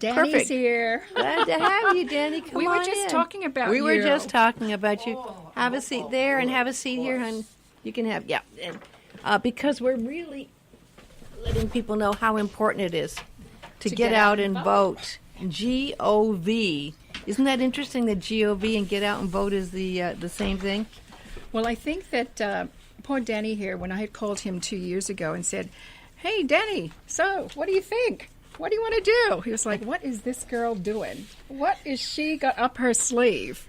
Danny's Perfect. here. Glad to have you, Danny. Come We were on just in. talking about We you. were just talking about you. Have a seat there and have a seat here, hon. You can have, yeah. And, because we're really letting people know how important it is to get out and vote. G-O-V. Isn't that interesting that G-O-V and get out and vote is the same thing? Well, I think that poor Danny here, when I had called him 2 years ago and said, "Hey, Danny, so what do you think? What do you want to do?" He was like, "What is this girl doing? What is she got up her sleeve?"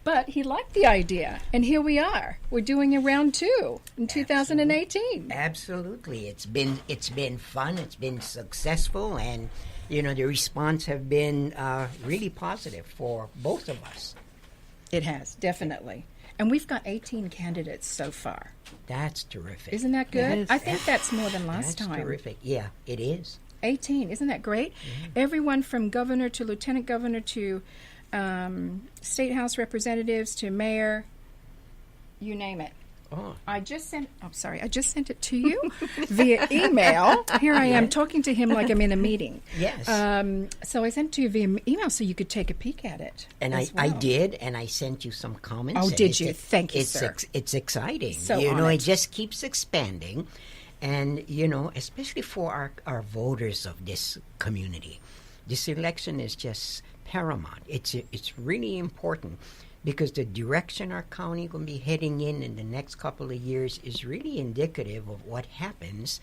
But he liked the idea, and here we are. We're doing a round 2 in 2018. Absolutely. It's been fun. It's been successful, and the response have been really positive for both of us. It has, definitely. And we've got 18 candidates so far. That's terrific. Isn't that good? It is. I think that's more than last time. That's terrific. Yeah, it is. 18. Isn't that great? Mm-hmm. Everyone from governor to lieutenant governor to state house representatives to mayor, you name it. Oh. I just sent it to you via email. Here I am talking to him like I'm in a meeting. Yes. So I sent it to you via email so you could take a peek at it. And I did, and I sent you some comments. Oh, did you? Thank you, sir. It's exciting. So it just keeps expanding. And, especially for our voters of this community, this election is just paramount. It's really important because the direction our county going to be heading in the next couple of years is really indicative of what happens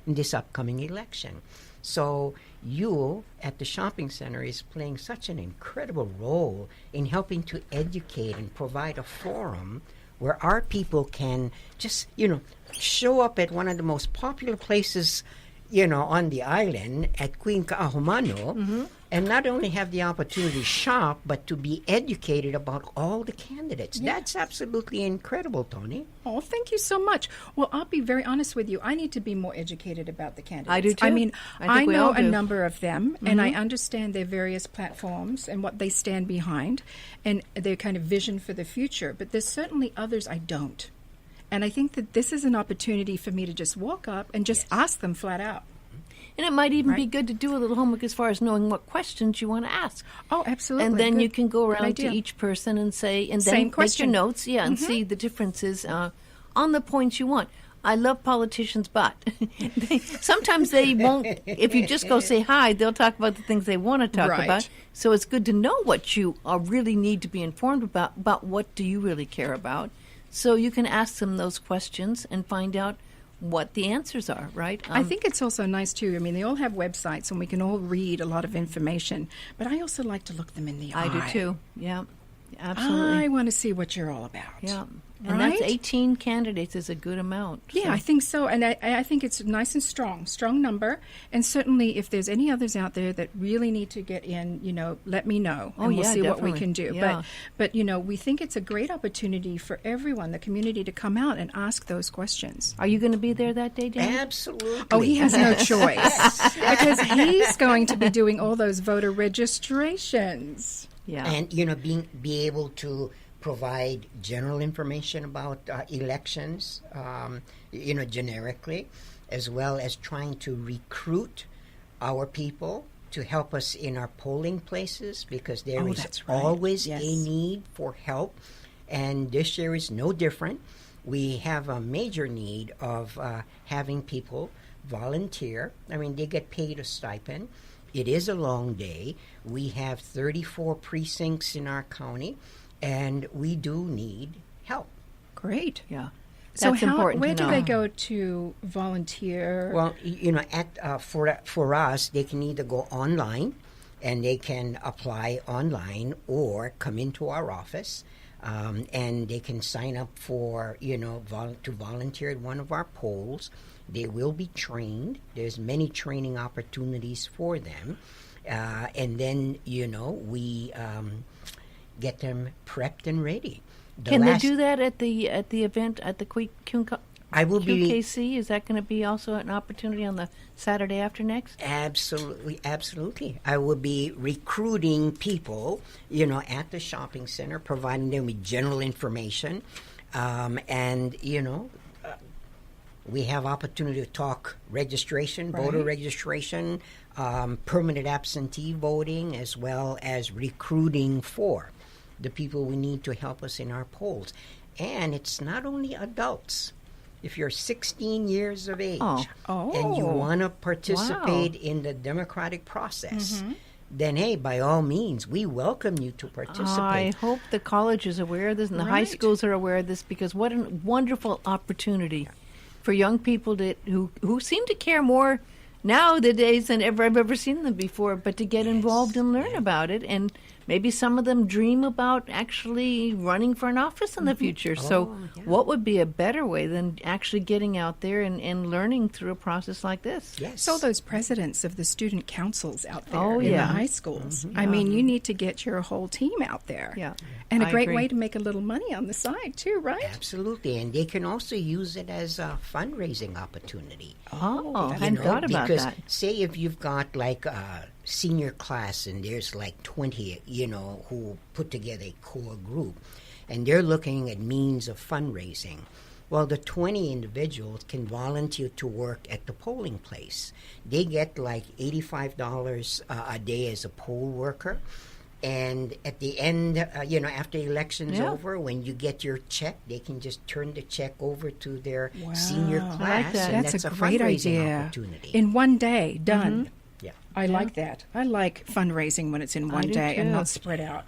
in this upcoming election. So you at the shopping center is playing such an incredible role in helping to educate and provide a forum where our people can just, show up at one of the most popular places, on the island at Queen Kaahumanu, and not only have the opportunity to shop, but to be educated about all the candidates. Yes. That's absolutely incredible, Tony. Oh, thank you so much. Well, I'll be very honest with you. I need to be more educated about the candidates. I do, too. I mean, I know a do. number of them, and I understand their various platforms and what they stand behind and their kind of vision for the future. But there's certainly others I don't. And I think that this is an opportunity for me to just walk up and just ask them flat out. And it might even be good to do a little homework as far as knowing what questions you want to ask. Oh, absolutely. And then good. you can go around to each person and say, and then Same make question. your notes, and see the differences on the points you want. I love politicians, but sometimes they won't. If you just go say hi, they'll talk about the things they want to talk about. So it's good to know what you really need to be informed about what do you really care about. So you can ask them those questions and find out what the answers are, right? I think it's also nice, too. I mean, they all have websites, and we can all read a lot of information. But I also like to look them in the eye. I do, too. Yeah, absolutely. I want to see what you're all about. Yeah. And that's 18 candidates is a good amount. Yeah, so. I think so. And I think it's nice and strong number. And certainly if there's any others out there that really need to get in, let me know. And we'll see what we can do. Yeah. But we think it's a great opportunity for everyone, the community, to come out and ask those questions. Are you going to be there that day, Dan? Absolutely. Oh, he has no choice. Because he's going to be doing all those voter registrations. Yeah. And, be able to provide general information about elections, generically, as well as trying to recruit our people to help us in our polling places, because there is always a need for help. And this year is no different. We have a major need of having people volunteer. I mean, they get paid a stipend. It is a long day. We have 34 precincts in our county, and we do need help. Great. Yeah. So That's important where to do know. they go to volunteer? Well, for us, they can either go online, and they can apply online, or come into our office, and they can sign up for to volunteer at one of our polls. They will be trained. There's many training opportunities for them, and then we get them prepped and ready. Can they do that at the event at the QKC? Is that going to be also an opportunity on the Saturday after next? Absolutely. I will be recruiting people, at the shopping center, providing them with general information, and we have opportunity to talk registration, voter registration, permanent absentee voting, as well as recruiting for the people we need to help us in our polls. And it's not only adults. If you're 16 years of age and you want to participate in the democratic process, then, hey, by all means, we welcome you to participate. I hope the college is aware of this and the high schools are aware of this, because what a wonderful opportunity for young people who seem to care more nowadays than I've ever seen them before, but to get involved and learn about it. And maybe some of them dream about actually running for an office in the future. So what would be a better way than actually getting out there and learning through a process like this? Yes. So those presidents of the student councils out there in the high schools. I mean, you need to get your whole team out there. Yeah. And a I great agree. way to make a little money on the side, too, right? Absolutely. And they can also use it as a fundraising opportunity. Oh, I hadn't thought about because that. say if you've got like a senior class and there's like 20, who put together a core group, and they're looking at means of fundraising. Well, the 20 individuals can volunteer to work at the polling place. They get like $85 a day as a poll worker. And at the end, after the election's over, when you get your check, they can just turn the check over to their senior class. I like that. And That's a a great fundraising idea. opportunity. In one day, done. Yeah. I like that. I like fundraising when it's in one do day and too. not spread out.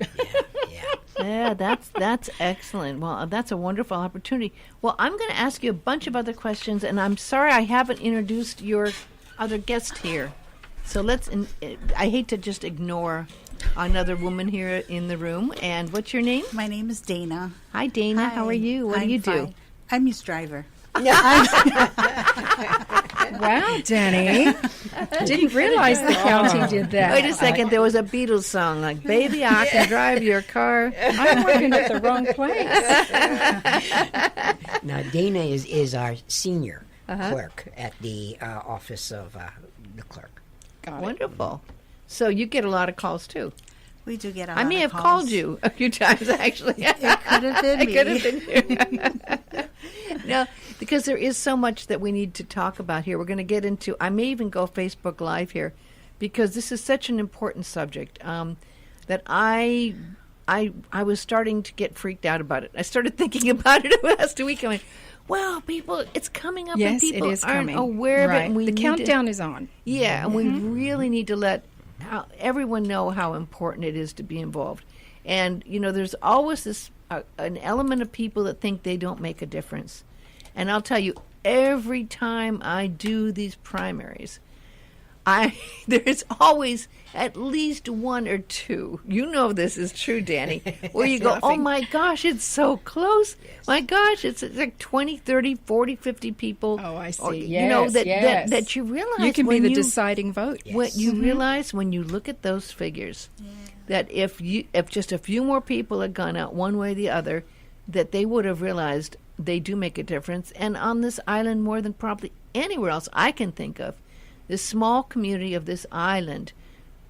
Yeah, that's excellent. Well, that's a wonderful opportunity. Well, I'm going to ask you a bunch of other questions, and I'm sorry I haven't introduced your other guest here. So I hate to just ignore another woman here in the room. And what's your name? My name is Dana. Hi, Dana. Hi. How are you? What do you do? Fine. I'm his driver. Wow, Danny. Didn't realize the county did that. Wait a second. There was a Beatles song like, "Baby, I can drive your car." I'm working at the wrong place. Now, Dana is our senior clerk at the office of the clerk. Got it. Wonderful. So you get a lot of calls too. We do get a lot I may of have calls. called you a few times, actually. It could have been me. It could have been you. No, because there is so much that we need to talk about here. We're going to get into, I may even go Facebook Live here, because this is such an important subject that I was starting to get freaked out about it. I started thinking about it last week. I went, well, people, it's coming up, and Yes, people it is aren't coming. aware of it. Right. And we The need countdown is on. Yeah, and we really need to let everyone know how important it is to be involved. And, there's always this an element of people that think they don't make a difference. And I'll tell you, every time I do these primaries, there's always at least one or two. You know this is true, Danny, where you go, oh my gosh, it's so close. Yes. My gosh, it's like 20, 30, 40, 50 people. Oh, I see. Or, Yes, yes. that you realize. You can be when the deciding vote. What you realize when you look at those figures, that if just a few more people had gone out one way or the other, that they would have realized they do make a difference. And on this island, more than probably anywhere else I can think of, this small community of this island,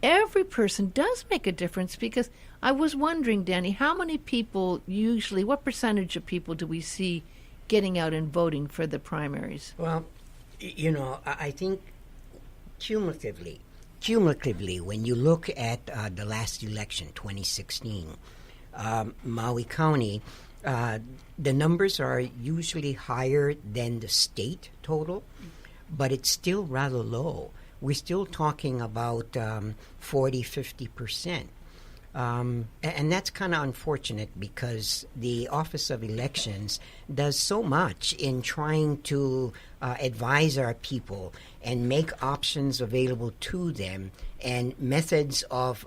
every person does make a difference. Because I was wondering, Danny, how many people usually, what percentage of people do we see getting out and voting for the primaries? Well, I think cumulatively, when you look at the last election, 2016, Maui County, the numbers are usually higher than the state total, but it's still rather low. We're still talking about 40, 50%. And that's kind of unfortunate, because the Office of Elections does so much in trying to advise our people and make options available to them and methods of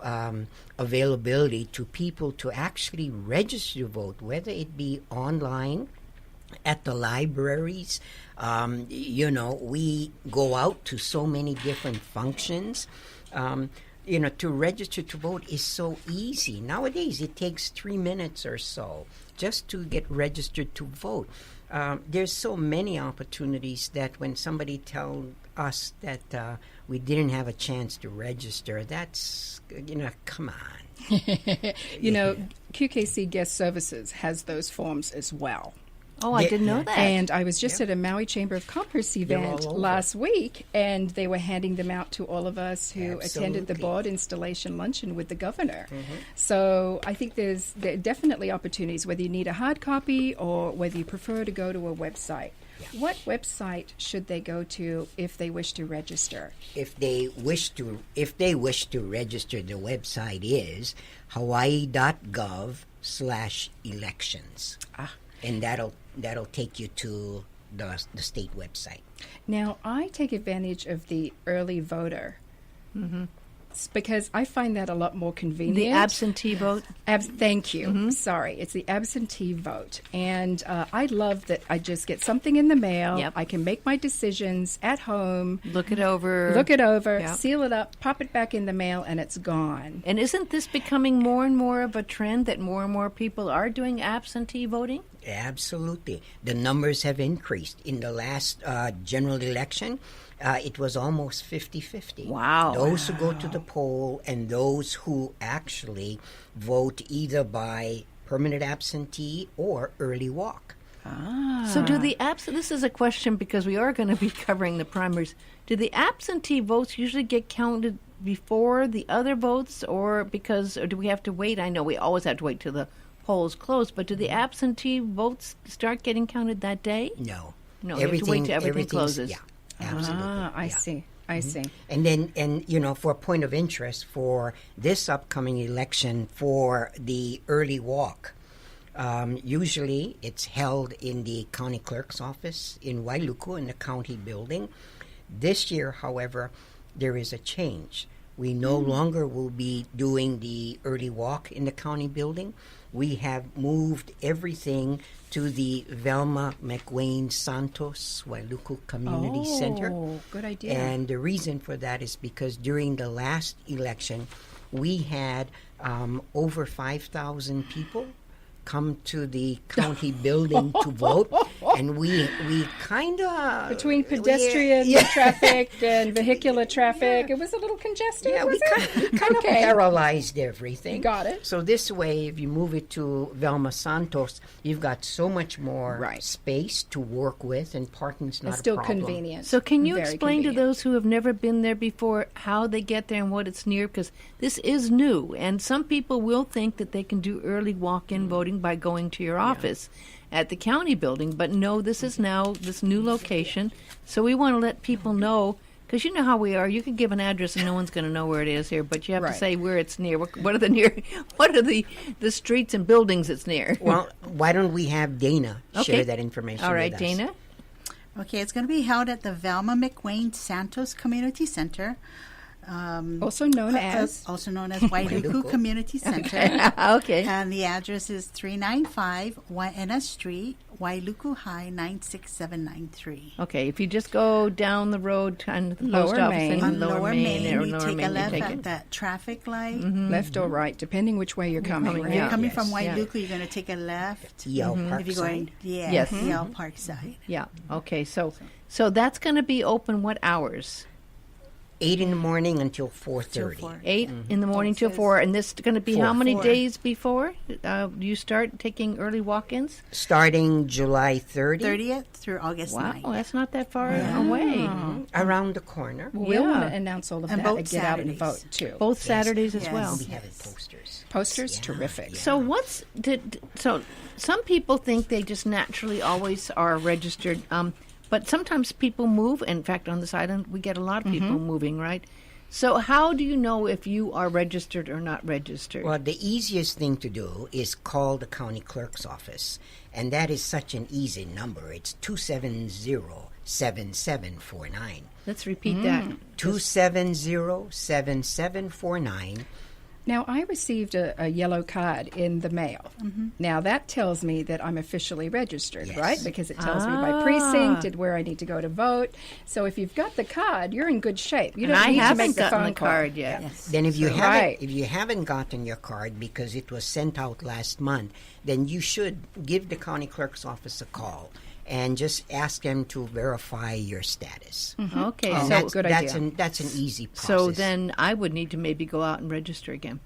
availability to people to actually register to vote, whether it be online, at the libraries. We go out to so many different functions. To register to vote is so easy. Nowadays, it takes 3 minutes or so just to get registered to vote. There's so many opportunities that when somebody tells us that we didn't have a chance to register, that's, come on. QKC Guest Services has those forms as well. Oh, I didn't know Yeah. that. And I was just at a Maui Chamber of Commerce event all over. last week, and they were handing them out to all of us who attended the Absolutely. board installation luncheon with the governor. So I think there are definitely opportunities, whether you need a hard copy or whether you prefer to go to a website. What website should they go to if they wish to register? If they wish to register, the website is hawaii.gov/elections. And that'll take you to the state website. Now, I take advantage of the early voter because I find that a lot more convenient. The absentee vote? Thank you. Sorry. It's the absentee vote. And I love that I just get something in the mail. Yep. I can make my decisions at home, Look it over. Yep. seal it up, pop it back in the mail, and it's gone. And isn't this becoming more and more of a trend that more and more people are doing absentee voting? Absolutely. The numbers have increased. In the last general election, it was almost 50-50. Wow. Those who go to the poll and those who actually vote either by permanent absentee or early walk. So do the this is a question because we are going to be covering the primaries. Do the absentee votes usually get counted before the other votes or do we have to wait? I know we always have to wait till the polls close, but do the absentee votes start getting counted that day? No. No, you have to wait till everything closes. Yeah, absolutely. I yeah. see. I see. And then, for a point of interest for this upcoming election for the early walk, usually it's held in the county clerk's office in Wailuku in the county building. This year, however, there is a change. We no longer will be doing the early walk in the county building. We have moved everything to the Velma McWayne Santos Wailuku Community Center. Oh, good idea. And the reason for that is because during the last election, we had over 5,000 people come to the county building to vote, and we kind of Between pedestrian traffic and vehicular traffic, it was a little congested. Yeah, was we it? kind of Okay. paralyzed everything. Got it. So this way, if you move it to Velma Santos, you've got so much more Right. space to work with, and parking's not It's still a problem. convenient. So can you Very explain to convenient. those who have never been there before how they get there and what it's near? Because this is new, and some people will think that they can do early walk-in voting by going to your office at the county building. But no, this is now this new location. So we want to let people know, because you know how we are. You can give an address and no one's going to know where it is here, but you have to Right. say where it's near. What are the streets and buildings it's near? Well, why don't we have Dana Okay. share that information All right, with us? Dana. Okay, it's going to be held at the Velma McWayne Santos Community Center. Also known as Also known as Wailuku Community Center. Okay. And the address is 395 Waena Street, Wailuku High, 96793. Okay, if you just go down the road to the Lower post office Main. and On Lower Main, or you Lower take Main, a left take at it. that traffic light. left or right, depending which way you're coming. coming, right? You're Yeah. coming Yes. from Yeah. Wailuku, you're going to take a left. Yale Park If you're going, yeah, Yes. Yale Park side. Yeah. Okay. So that's going to be open what hours? 8 in the morning until 4:30. Till 4. 8 in the morning till says 4. And this is going to be how 4. many 4. days before you start taking early walk-ins? Starting July 30th through August Wow, 9th. that's not that far away. around the corner. Well, we'll want Yeah. to announce all of And that both and get out and Saturdays. vote too. Both Saturdays as Yes. well. We have posters. Posters, Yeah, terrific. yeah. So so some people think they just naturally always are registered, but sometimes people move. In fact, on this island, we get a lot of people moving, right? So how do you know if you are registered or not registered? Well, the easiest thing to do is call the county clerk's office, and that is such an easy number. It's 270-7749. Let's repeat that. 270-7749. Now, I received a yellow card in the mail. Now, that tells me that I'm officially registered, Yes. right? Because it tells me my precinct and where I need to go to vote. So if you've got the card, you're in good shape. You And don't I need to haven't make the gotten phone the call. card yet. Yes. Then if you Right. haven't gotten your card because it was sent out last month, then you should give the county clerk's office a call and just ask them to verify your status. Okay, And Oh, so that's, good that's idea. an easy process. so then I would need to maybe go out and register again.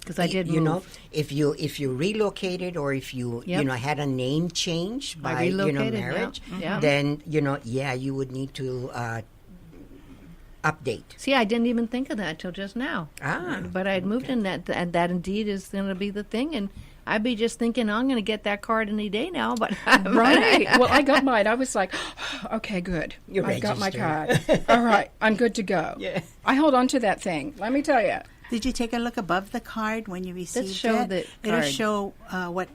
Because I did you know, move. if you relocated or if you Yep. had a name change by relocated, yeah. marriage, Yeah. then you would need to update. See, I didn't even think of that till just now. Ah, But I had moved in that, and that indeed is going to be the thing. And I'd be just thinking, I'm going to get that card any day now. But Right. Well, I got mine. I was like, okay, good. You're I got my card. registered. All right, I'm good to go. Yeah. I hold on to that thing. Let me tell you. Did you take a look above the card when you received show it? the It'll card. show what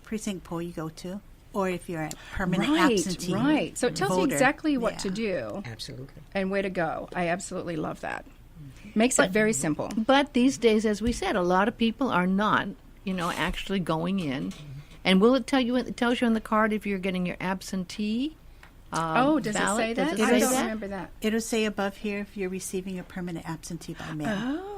precinct poll you go to, or if you're a permanent Right, absentee. right. So it tells you voter. exactly what to Yeah. do absolutely. and where to go. I absolutely love that. Makes it very simple. But these days, as we said, a lot of people are not, actually going in. And will it tell you? It tells you on the card if you're getting your absentee. Does it ballot. say Does that? it I say don't that? remember that. It'll say above here if you're receiving a permanent absentee by mail.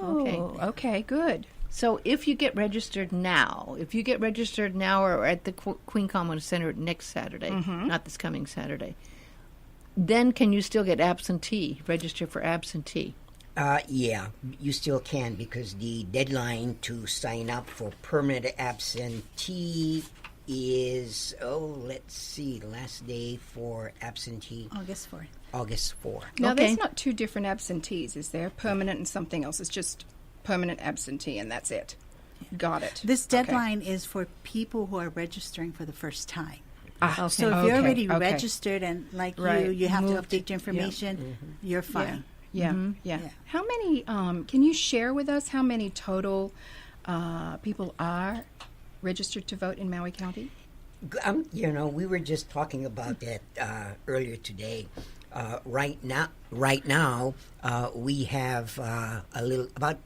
Oh, okay, good. So if you get registered now, or at the Queen Commonwealth Center next Saturday, not this coming Saturday, then can you still get absentee? Register for absentee. Yeah, you still can because the deadline to sign up for permanent absentee is, let's see, the last day for absentee, August 4th. August 4. Now, Okay. there's not two different absentees, is there? Permanent and something else. It's just permanent absentee, and that's it. Got it. This Okay. deadline is for people who are registering for the first time. Ah, So if you're okay, already okay. registered and Right. you have to Moved. update your information, you're fine. Yeah, yeah. How many, can you share with us how many total people are registered to vote in Maui County? We were just talking about that earlier today. Right now, we have about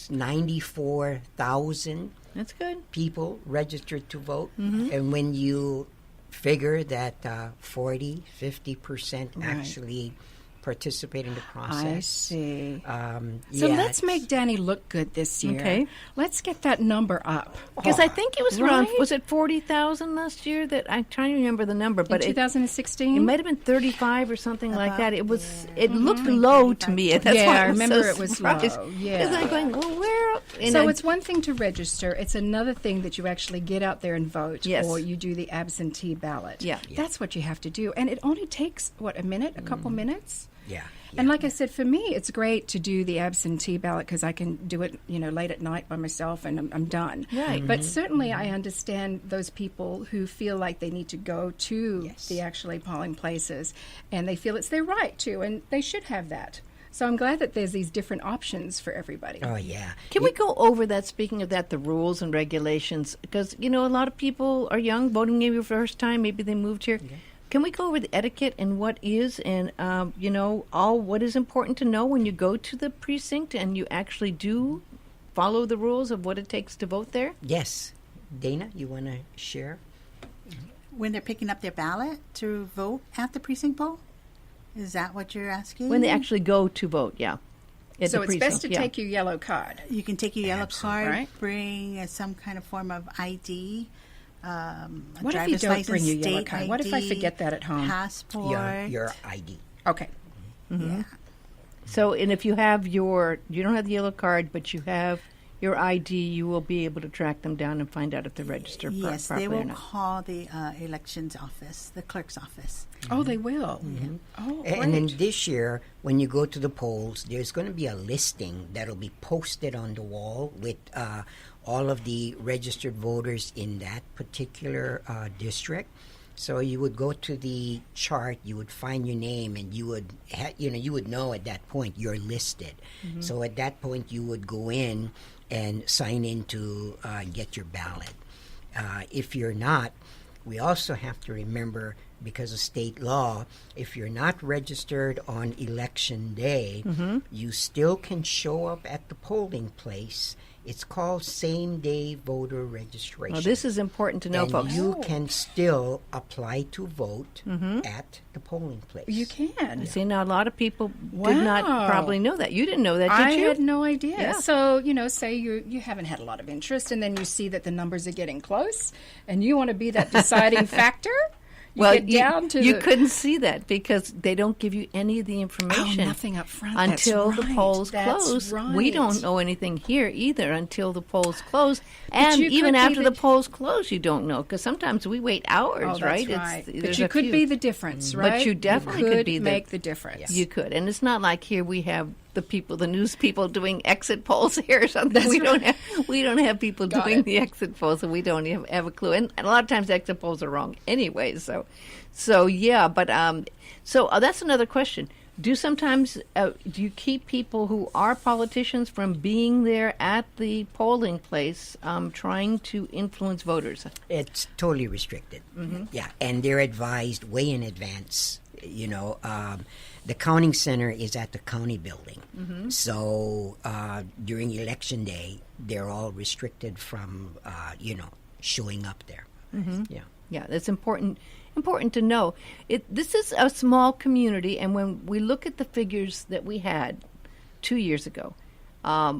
94,000 That's good. people registered to vote, and when you figure that 40-50% Right. actually participate in the process. I see. yeah, So let's make Danny look good this year. Okay. Let's get that number up. Because I think it was around, Right? was it 40,000 last year? That I'm trying to remember the number, In but it 2016? might have been 35 or something like About- that. It was. It looked low to me. and That's Yeah, why I I was remember so it was surprised. low, 'Cause yeah. I'm going, well, where? And So I- it's one thing to register. It's another thing that you actually get out there and vote, Yes. or you do the absentee ballot. Yeah. That's what you have to do. And it only takes, a minute, a couple minutes? yeah. And like I said, for me, it's great to do the absentee ballot because I can do it, late at night by myself and I'm done. Right. But certainly I understand those people who feel like they need to go to Yes. the actually polling places and they feel it's their right to, and they should have that. So I'm glad that there's these different options for everybody. Oh yeah. Can we go over that? Speaking of that, the rules and regulations, because a lot of people are young, voting maybe for the first time, maybe they moved here. Can we go over the etiquette and what is and all what is important to know when you go to the precinct and you actually do follow the rules of what it takes to vote there? Yes, Dana, you want to share? When they're picking up their ballot to vote at the precinct poll? Is that what you're asking? When they actually go to vote, yeah. At So the it's best to precinct, yeah. take your yellow card. You can take your yellow Absolutely. card, Right. bring some kind of form of ID. A What if you driver's don't license, bring your yellow state card? What if I ID, forget that at home? Passport. Your ID. Okay. Yeah. So, and if you have you don't have the yellow card, but you have your ID, you will be able to track them down and find out if they're registered Yes, properly they or will not. call the elections office, the clerk's office. Oh, they will. Oh, And then great. this year, when you go to the polls, there's going to be a listing that'll be posted on the wall with all of the registered voters in that particular district. So you would go to the chart, you would find your name, and you would, you would know at that point you're listed. So at that point, you would go in and sign in to get your ballot. If you're not, we also have to remember, because of state law, if you're not registered on election day, you still can show up at the polling place. It's called same-day voter registration. Well, this is important to know, and folks. you can still apply to vote at the polling place. You can. See, now a lot of people did not Wow. probably know that. You didn't know that, did I you? had no idea. Yeah. So, say you haven't had a lot of interest and then you see that the numbers are getting close and you want to be that deciding factor, Well, get down to you the... couldn't see that because they don't give you any of the information. Oh, nothing up front. Until That's the right. polls That's close. right. We don't know anything here either until the polls close. And you even could be after the the- polls close, you don't know because sometimes we wait hours, Oh, that's right? right. There's But you a could few. be the difference, right? But you definitely could could be make the difference. You could. And it's not like here we have the news people doing exit polls here or something. That's we right. don't have people Got doing it. the exit polls, so we don't have a clue. And a lot of times exit polls are wrong anyway. So yeah, but that's another question. Do you keep people who are politicians from being there at the polling place, trying to influence voters? It's totally restricted. Yeah, and they're advised way in advance. The counting center is at the county building, so during election day, they're all restricted from showing up there. Yeah, that's important to know. This is a small community, and when we look at the figures that we had 2 years ago,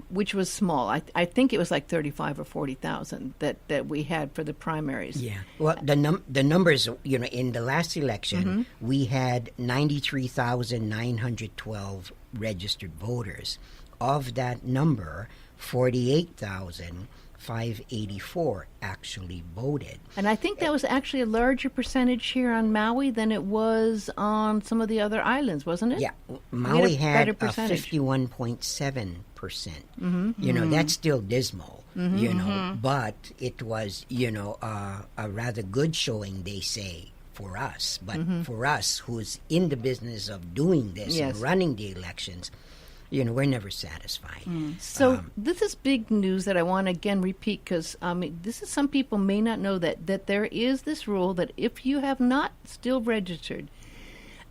which was small, I think it was like 35 or 40,000 that we had for the primaries. Yeah. Well, the numbers, in the last election, we had 93,912 registered voters. Of that number, 48,584 actually voted. And I think that was actually a larger percentage here on Maui than it was on some of the other islands, wasn't it? Yeah, Maui had better a percentage. 51.7%. That's still dismal, but it was, a rather good showing, they say, for us. But for us, who's in the business of doing this and running the elections, we're never satisfied. So this is big news that I want to again repeat because this is some people may not know that there is this rule that if you have not still registered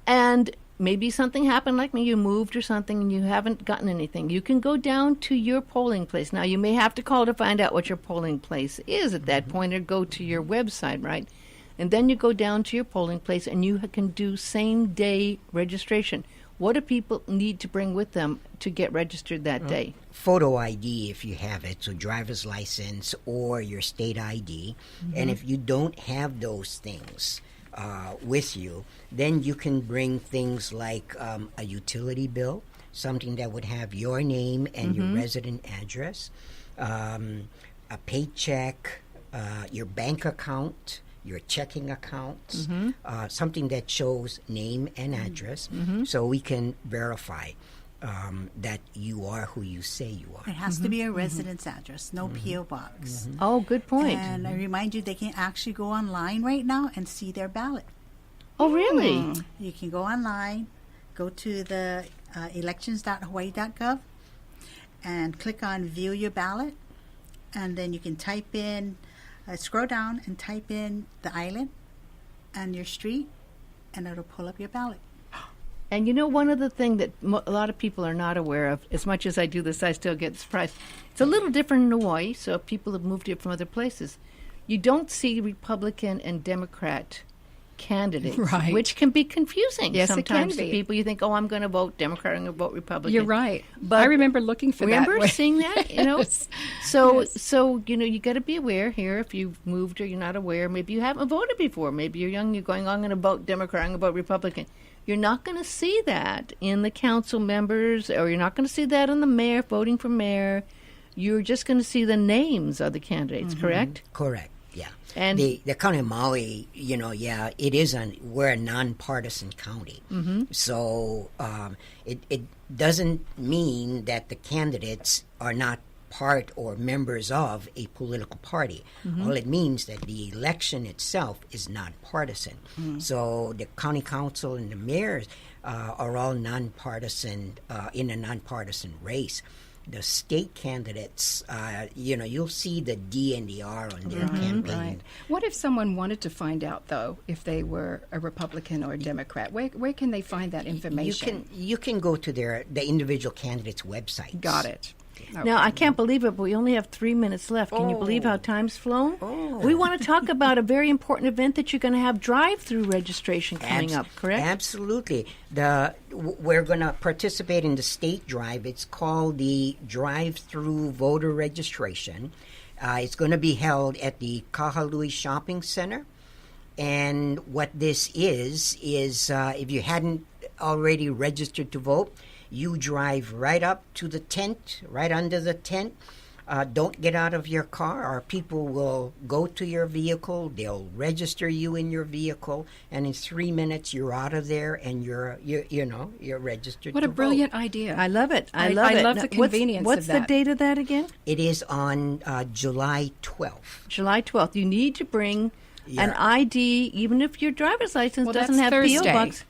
and maybe something happened like me, you moved or something and you haven't gotten anything, you can go down to your polling place. Now you may have to call to find out what your polling place is at that point or go to your website, right? And then you go down to your polling place and you can do same day registration. What do people need to bring with them to get registered that day? Photo ID if you have it, so driver's license or your state ID. And if you don't have those things with you, then you can bring things like a utility bill, something that would have your name and your resident address, a paycheck, your bank account, your checking account, something that shows name and address, so we can verify that you are who you say you are. It has to be a residence address, no P.O. box. Oh, good point. And I remind you, they can actually go online right now and see their ballot. Oh, really? You can go online, go to the elections.hawaii.gov, and click on View Your Ballot, and then you can type in, scroll down and type in the island and your street, and it'll pull up your ballot. And one other thing that a lot of people are not aware of, as much as I do this, I still get surprised. It's a little different in Hawaii, so if people have moved here from other places, you don't see Republican and Democrat candidates, Right. which can be confusing Yes, it can sometimes to be. people. You think, I'm going to vote Democrat, I'm going to vote Republican. You're right. But I remember looking for remember that. seeing that, Yes. So Yes. so you got to be aware here. If you've moved or you're not aware, maybe you haven't voted before. Maybe you're young. You're going, I'm going to vote Democrat. I'm going to vote Republican. You're not going to see that in the council members, or you're not going to see that in the mayor voting for mayor. You're just going to see the names of the candidates. Correct? Correct. Yeah. And the county of Maui, it is we're a nonpartisan county. So it doesn't mean that the candidates are not part or members of a political party. All it means that the election itself is nonpartisan. So the county council and the mayors are all nonpartisan in a nonpartisan race. The state candidates, you'll see the D and the R on their campaign. Right. What if someone wanted to find out, though, if they were a Republican or a Democrat? Where can they find that information? You can go to the individual candidates' websites. Got it. Now, I can't believe it, but we only have 3 minutes left. Can you believe how time's flown? We want to talk about a very important event that you're going to have drive-through registration coming up, correct? Absolutely. We're going to participate in the state drive. It's called the Drive-Through Voter Registration. It's going to be held at the Kahalui Shopping Center And what this is if you hadn't already registered to vote, you drive right up to the tent, right under the tent. Don't get out of your car. Our people will go to your vehicle. They'll register you in your vehicle, and in 3 minutes you're out of there, and you're registered. What to a brilliant vote. idea! I love it. I love Now, the convenience what's of that. the date of that again? It is on July 12th. July 12th. You need to bring an Yeah. ID, even if your driver's license Well, doesn't that's have P.O. Thursday. box.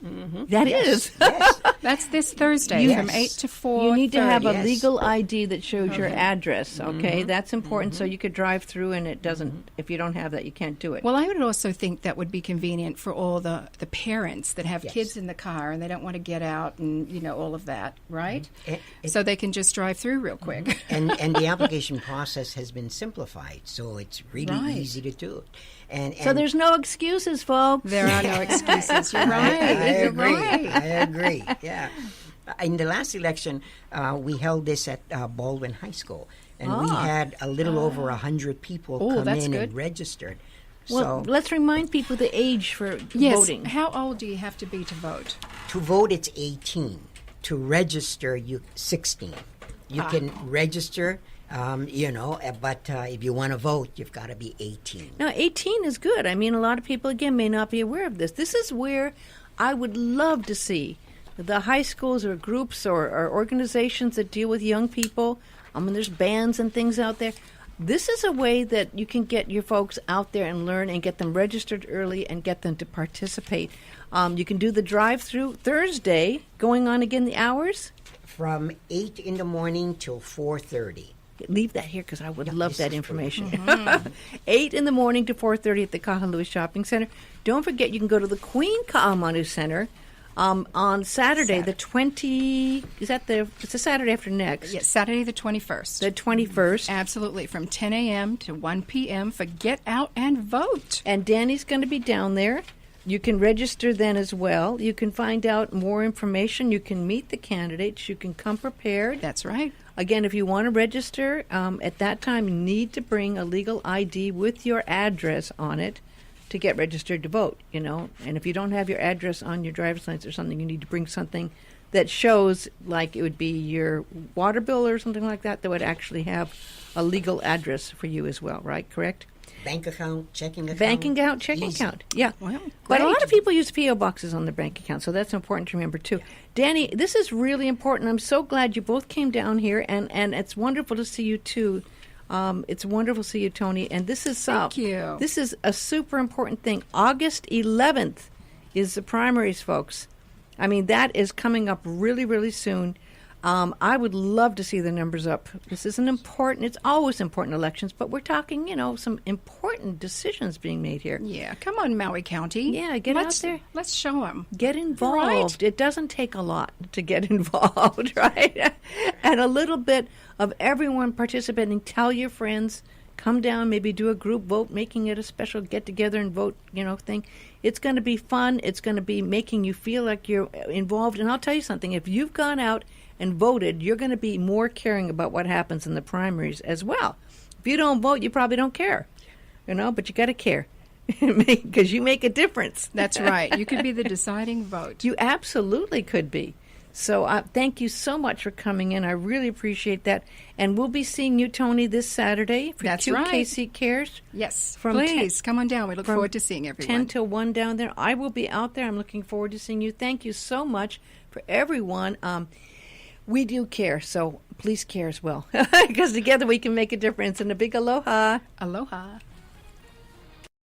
That is. Yes. That's this Thursday Yes. from 8 to 4. You need to have a Yes. legal ID that shows your address, okay? That's important so you could drive through and it doesn't, if you don't have that, you can't do it. Well, I would also think that would be convenient for all the parents that have Yes. kids in the car and they don't want to get out and, all of that, right? It- So they can just drive through real quick. and the application process has been simplified, so it's really Right. easy to do. And So there's no excuses, folks. There are no excuses. You're I right. You're agree. right. I agree. Yeah. In the last election, we held this at Baldwin High School, and we had a little over 100 people Oh, come that's in good. and registered. Well, So let's remind people the age for Yes. voting. How old do you have to be to vote? to vote, it's 18. To register, you 16. You can register. But if you want to vote, you've got to be 18. Now, 18 is good. I mean, a lot of people, again, may not be aware of this. This is where I would love to see the high schools or groups or organizations that deal with young people. I mean, there's bands and things out there. This is a way that you can get your folks out there and learn and get them registered early and get them to participate. You can do the drive-through Thursday, going on again the hours. From 8 in the morning till 4:30. Leave that here because I would love this that is for you. information. 8 in the morning to 4:30 at the Kahalui Shopping Center. Don't forget, you can go to the Queen Ka'amanu Center on Saturday, the 20. Is that it's a Saturday after next? Yes, Saturday the 21st. The 21st. Absolutely, from 10 a.m. to 1 p.m. for Get Out and Vote. And Danny's going to be down there. You can register then as well. You can find out more information. You can meet the candidates. You can come prepared. That's right. Again, if you want to register, at that time you need to bring a legal ID with your address on it to get registered to vote, And if you don't have your address on your driver's license or something, you need to bring something that shows, like it would be your water bill or something like that would actually have a legal address for you as well, right? Correct? Bank account, checking account. Banking account, checking Easy. account. Yeah. Well, But a great. lot of people use P.O. boxes on their bank account, so that's important to remember, too. Danny, this is really important. I'm so glad you both came down here, and it's wonderful to see you, too. It's wonderful to see you, Tony. And this is Thank you. This is a super important thing. August 11th is the primaries, folks. I mean, that is coming up really, really soon. I would love to see the numbers up. This is it's always important elections, but we're talking, some important decisions being made here. Yeah, come on, Maui County. Yeah, get out there. Let's show them. Get involved. Right. It doesn't take a lot to get involved, right? And a little bit of everyone participating. Tell your friends. Come down, maybe do a group vote, making it a special get-together and vote, thing. It's going to be fun. It's going to be making you feel like you're involved. And I'll tell you something. If you've gone out and voted, you're going to be more caring about what happens in the primaries as well. If you don't vote, you probably don't care, but you got to care because you make a difference. That's right. You could be the deciding vote. You absolutely could be. So thank you so much for coming in. I really appreciate that. And we'll be seeing you, Tony, this Saturday for That's 2 right. KC Cares. Yes, From please come on down. We look from forward to seeing everyone. 10 till 1 down there. I will be out there. I'm looking forward to seeing you. Thank you so much for everyone. We do care, so please care as well. Because together we can make a difference. And a big aloha. Aloha.